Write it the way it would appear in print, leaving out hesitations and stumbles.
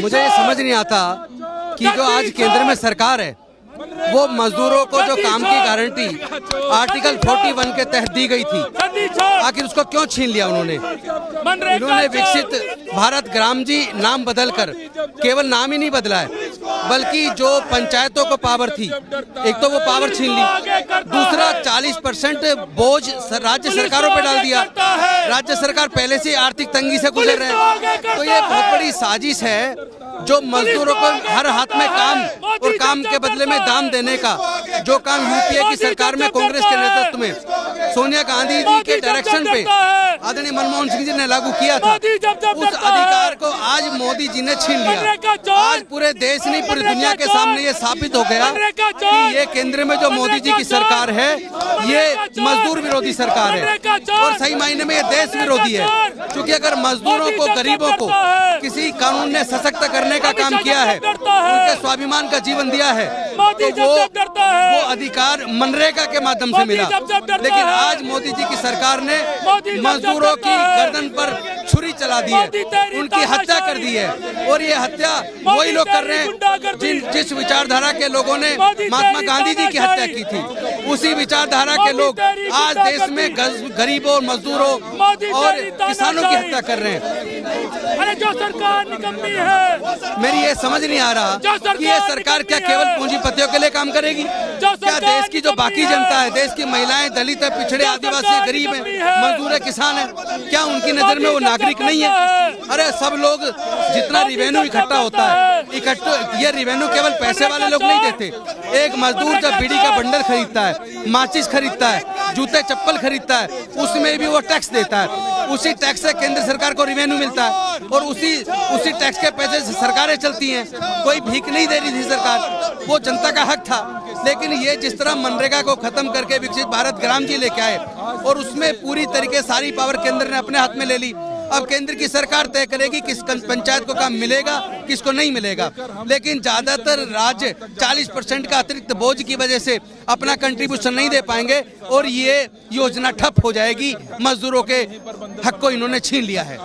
मुझे ये समझ नहीं आता कि जो आज केंद्र में सरकार है वो मजदूरों को जो काम की गारंटी आर्टिकल 41 के तहत दी गई थी, आखिर उसको क्यों छीन लिया उन्होंने। इन्होंने विकसित भारत ग्राम जी नाम बदलकर केवल नाम ही नहीं बदला है, बल्कि जो पंचायतों को पावर थी, एक तो वो पावर छीन ली, दूसरा 40% बोझ राज्य सरकारों पे डाल दिया। राज्य सरकार पहले से आर्थिक तंगी से गुजर रहे हैं, तो ये बहुत बड़ी साजिश है जो मजदूरों को हर हाथ में काम और काम के बदले में दाम देने का जो काम यूपीए की सरकार में कांग्रेस के नेतृत्व में सोनिया गांधी जी के डायरेक्शन पे आदरणीय मनमोहन सिंह जी ने लागू किया था, उस अधिकार को आज मोदी जी ने छीन लिया। आज पूरे देश नहीं पूरी दुनिया के सामने ये साबित हो गया कि ये केंद्र में जो मोदी जी की सरकार है ये मजदूर विरोधी सरकार है और सही मायने में ये देश विरोधी है। क्योंकि अगर मजदूरों को, गरीबों को किसी कानून ने सशक्त करने का काम किया है, उनके स्वाभिमान का जीवन दिया है, तो वो अधिकार मनरेगा के माध्यम से मिला। लेकिन आज मोदी जी की सरकार ने मजदूरों की गर्दन पर छुरी चला दी है, उनकी हत्या कर दी है और ये हत्या वही लोग कर रहे हैं जिस विचारधारा के लोगों ने महात्मा गांधी जी की हत्या की थी। उसी विचारधारा के लोग आज देश में गरीबों, मजदूरों और किसानों की हत्या कर रहे हैं। अरे जो सरकार निकम्मी है, मेरी ये समझ नहीं आ रहा कि ये सरकार क्या केवल पूंजीपतियों के लिए काम करेगी? क्या देश की जो बाकी जनता है, देश की महिलाएं, दलित है, पिछड़े, आदिवासी, गरीब है, मजदूर है, किसान है, क्या उनकी नजर में वो नागरिक नहीं है? अरे सब लोग जितना रिवेन्यू इकट्ठा होता है, ये रिवेन्यू केवल पैसे वाले लोग नहीं देते। एक मजदूर जब बीड़ी का बंडल खरीदता है, माचिस खरीदता है, जूते चप्पल खरीदता है, उसमें भी वो टैक्स देता है। उसी टैक्स से केंद्र सरकार को रिवेन्यू मिलता है और उसी टैक्स के पैसे से सरकारें चलती हैं। कोई भीख नहीं दे रही थी सरकार, वो जनता का हक था। लेकिन ये जिस तरह मनरेगा को खत्म करके विकसित भारत ग्राम जी लेके आए और उसमें पूरी तरीके सारी पावर केंद्र ने अपने हाथ में ले ली। अब केंद्र की सरकार तय करेगी किस पंचायत को काम मिलेगा, किसको नहीं मिलेगा। लेकिन ज्यादातर राज्य 40% का अतिरिक्त बोझ की वजह से अपना कंट्रीब्यूशन नहीं दे पाएंगे और ये योजना ठप हो जाएगी। मजदूरों के हक को इन्होंने छीन लिया है।